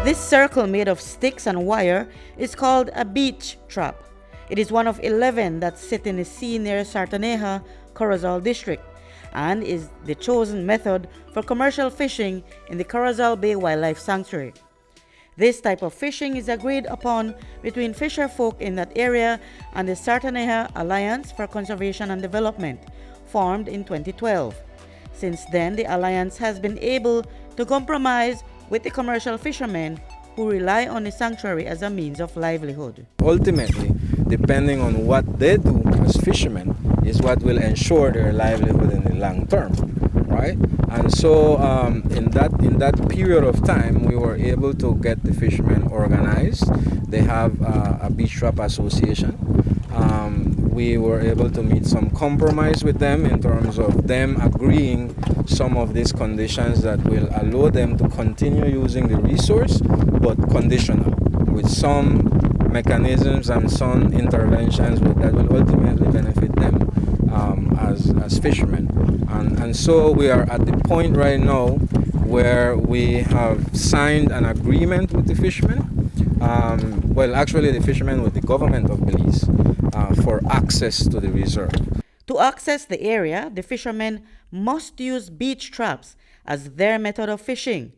This circle made of sticks and wire is called a beach trap. It is one of 11 that sit in the sea near Sartaneja, Corozal district, and is the chosen method for commercial fishing in the Corozal Bay Wildlife Sanctuary. This type of fishing is agreed upon between fisher folk in that area and the Sartaneja Alliance for Conservation and Development, formed in 2012. Since then, the alliance has been able to compromise with the commercial fishermen who rely on the sanctuary as a means of livelihood. Ultimately, depending on what they do as fishermen, is what will ensure their livelihood in the long term, right? And so in that period of time, we were able to get the fishermen organized. They have a beach trap association. We were able to meet some compromise with them in terms of them agreeing some of these conditions that will allow them to continue using the resource, but conditional, with some mechanisms and some interventions that will ultimately benefit them as fishermen. And so we are at the point right now where we have signed an agreement with the fishermen, actually the fishermen with the government of Belize, for access to the reserve. To access the area, the fishermen must use beach traps as their method of fishing.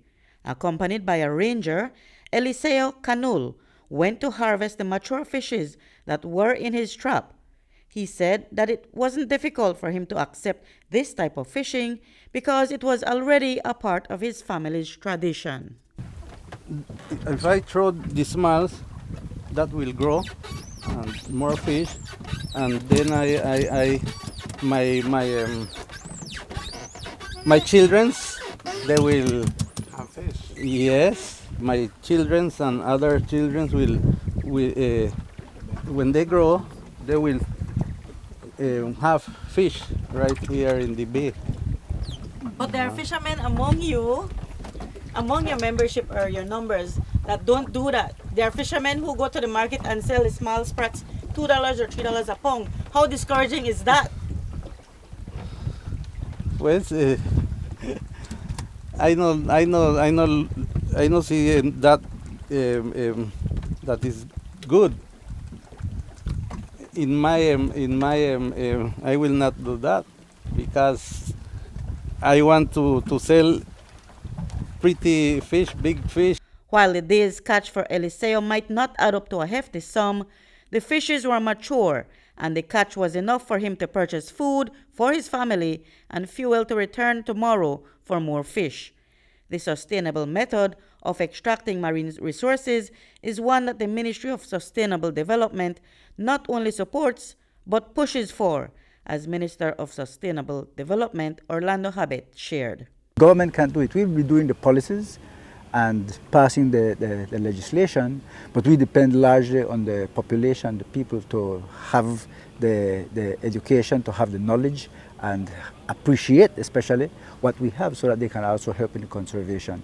Accompanied by a ranger, Eliseo Canul went to harvest the mature fishes that were in his trap. He said that it wasn't difficult for him to accept this type of fishing because it was already a part of his family's tradition. If I throw the smalls, that will grow and more fish, and then my children's, they will have fish. Yes, my children's and other children's will when they grow, they will have fish right here in the bay. But there are fishermen among you, among your membership or your numbers, that don't do that. There are fishermen who go to the market and sell the small sprats $2 or $3 a pound. How discouraging is that? Well, I know. See that that is good. In my I will not do that because I want to sell pretty fish, big fish. While the day's catch for Eliseo might not add up to a hefty sum, the fishes were mature and the catch was enough for him to purchase food for his family and fuel to return tomorrow for more fish. The sustainable method of extracting marine resources is one that the Ministry of Sustainable Development not only supports but pushes for, as Minister of Sustainable Development Orlando Habet shared. Government can't do it. We'll be doing the policies and passing the legislation, but we depend largely on the population, the people, to have the education, to have the knowledge and appreciate especially what we have so that they can also help in the conservation.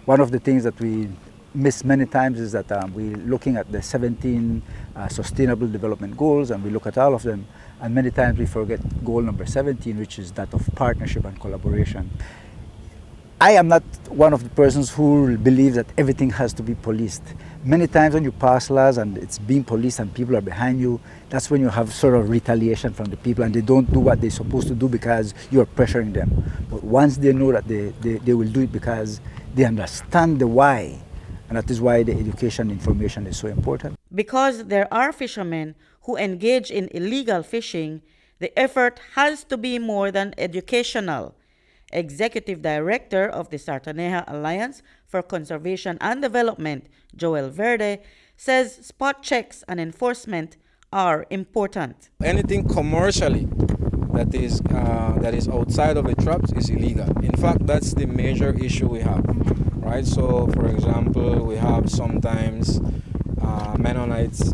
One of the things that we miss many times is that we're looking at the 17 Sustainable Development Goals, and we look at all of them, and many times we forget goal number 17, which is that of partnership and collaboration. I am not one of the persons who believe that everything has to be policed. Many times when you pass laws and it's being policed and people are behind you, that's when you have sort of retaliation from the people and they don't do what they're supposed to do because you're pressuring them. But once they know that they will do it because they understand the why, and that is why the education information is so important. Because there are fishermen who engage in illegal fishing, the effort has to be more than educational. Executive Director of the Sartaneja Alliance for Conservation and Development, Joel Verde, says spot checks and enforcement are important. Anything commercially that is outside of the traps is illegal. In fact, that's the major issue we have, right? So, for example, we have sometimes Mennonites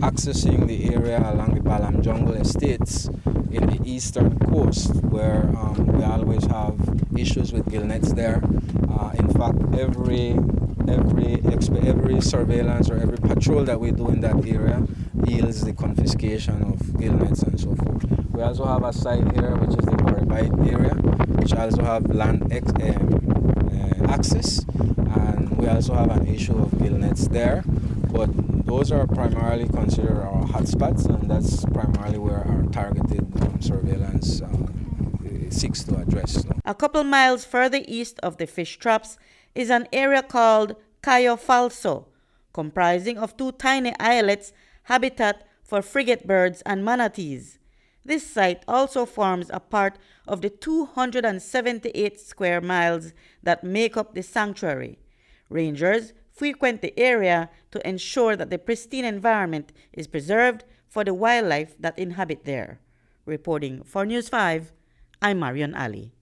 accessing the area along the Balam Jungle Estates in the eastern coast, where we always have issues with gillnets there. In fact, every surveillance or every patrol that we do in that area yields the confiscation of gillnets and so forth. We also have a site here which is the Baribite area, which also have land access, and we also have an issue of gill nets there. But those are primarily considered our hotspots, and that's primarily where our targeted surveillance seeks to address. A couple miles further east of the fish traps is an area called Cayo Falso, comprising of 2 tiny islets, habitat for frigate birds and manatees. This site also forms a part of the 278 square miles that make up the sanctuary. Rangers frequent the area to ensure that the pristine environment is preserved for the wildlife that inhabit there. Reporting for News 5, I'm Marion Ali.